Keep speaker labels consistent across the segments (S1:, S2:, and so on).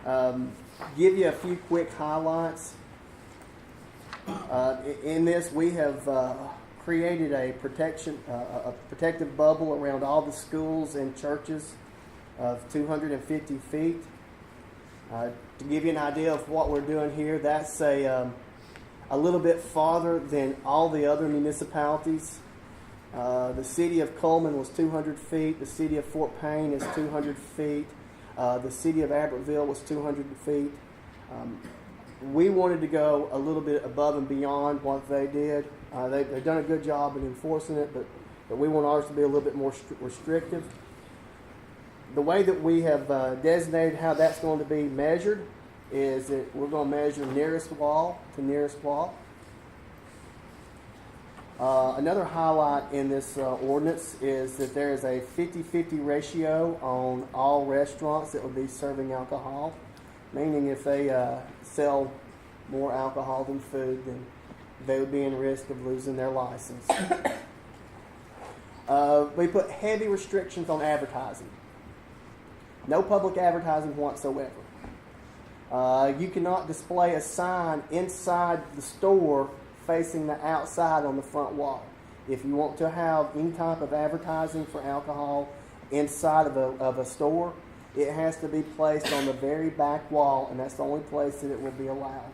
S1: Give you a few quick highlights. In this, we have created a protective bubble around all the schools and churches of 250 feet. To give you an idea of what we're doing here, that's a little bit farther than all the other municipalities. The city of Coleman was 200 feet. The city of Fort Payne is 200 feet. The city of Abbottville was 200 feet. We wanted to go a little bit above and beyond what they did. They've done a good job in enforcing it, but we want ours to be a little bit more restrictive. The way that we have designated how that's going to be measured is that we're going to measure nearest wall to nearest wall. Another highlight in this ordinance is that there is a 50-50 ratio on all restaurants that will be serving alcohol, meaning if they sell more alcohol than food, then they would be in risk of losing their license. We put heavy restrictions on advertising. No public advertising whatsoever. You cannot display a sign inside the store facing the outside on the front wall. If you want to have any type of advertising for alcohol inside of a store, it has to be placed on the very back wall, and that's the only place that it will be allowed.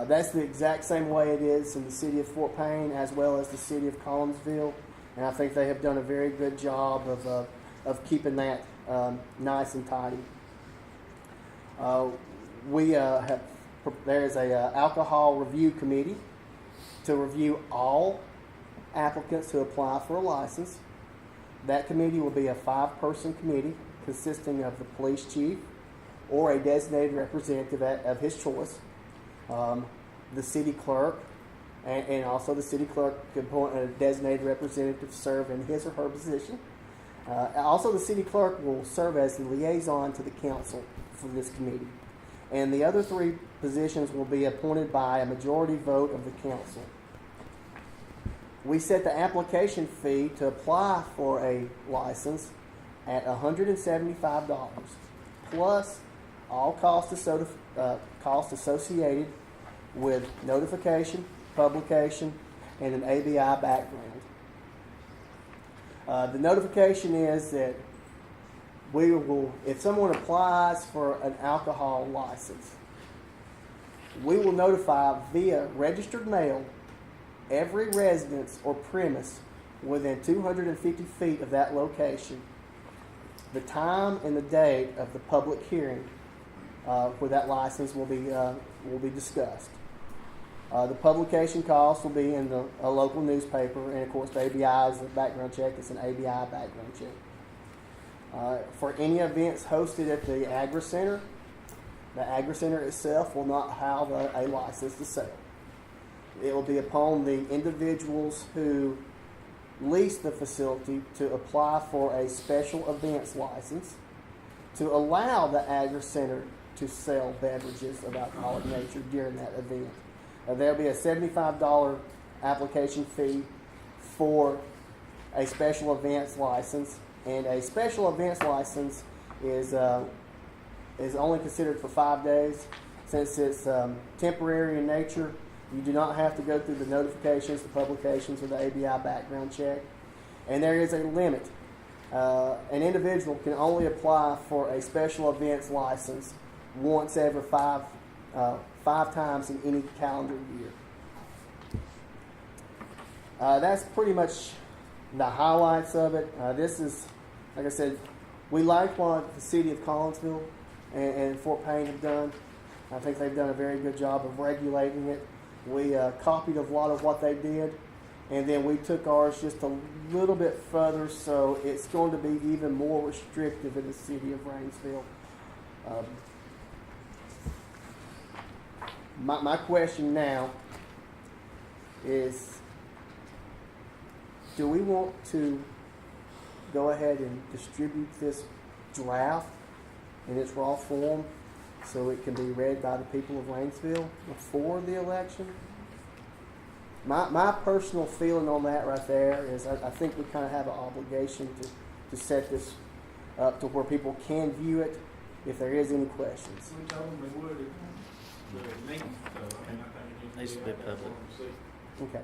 S1: That's the exact same way it is in the city of Fort Payne as well as the city of Collinsville, and I think they have done a very good job of keeping that nice and tidy. There's a alcohol review committee to review all applicants who apply for a license. That committee will be a 5-person committee consisting of the police chief or a designated representative of his choice, the city clerk, and also the city clerk could appoint a designated representative to serve in his or her position. Also, the city clerk will serve as the liaison to the council for this committee. And the other 3 positions will be appointed by a majority vote of the council. We set the application fee to apply for a license at $175, plus all costs associated with notification, publication, and an ABI background. The notification is that if someone applies for an alcohol license, we will notify via registered mail every residence or premise within 250 feet of that location the time and the date of the public hearing where that license will be discussed. The publication cost will be in a local newspaper, and of course the ABI is a background check. It's an ABI background check. For any events hosted at the Agri Center, the Agri Center itself will not have a license to sell. It will be upon the individuals who lease the facility to apply for a special events license to allow the Agri Center to sell beverages of alcoholic nature during that event. There will be a $75 application fee for a special events license, and a special events license is only considered for 5 days. Since it's temporary in nature, you do not have to go through the notifications, the publications, or the ABI background check. And there is a limit. An individual can only apply for a special events license once every five times in any calendar year. That's pretty much the highlights of it. This is, like I said, we like what the city of Collinsville and Fort Payne have done. I think they've done a very good job of regulating it. We copied a lot of what they did, and then we took ours just a little bit further, so it's going to be even more restrictive in the city of Rainsville. My question now is, do we want to go ahead and distribute this draft in its raw form so it can be read by the people of Rainsville before the election? My personal feeling on that right there is I think we kind of have an obligation to set this up to where people can view it if there is any questions.
S2: We told them they would at the meeting, so I mean, I think it
S3: Needs to be public.
S2: for them to see.
S1: Okay.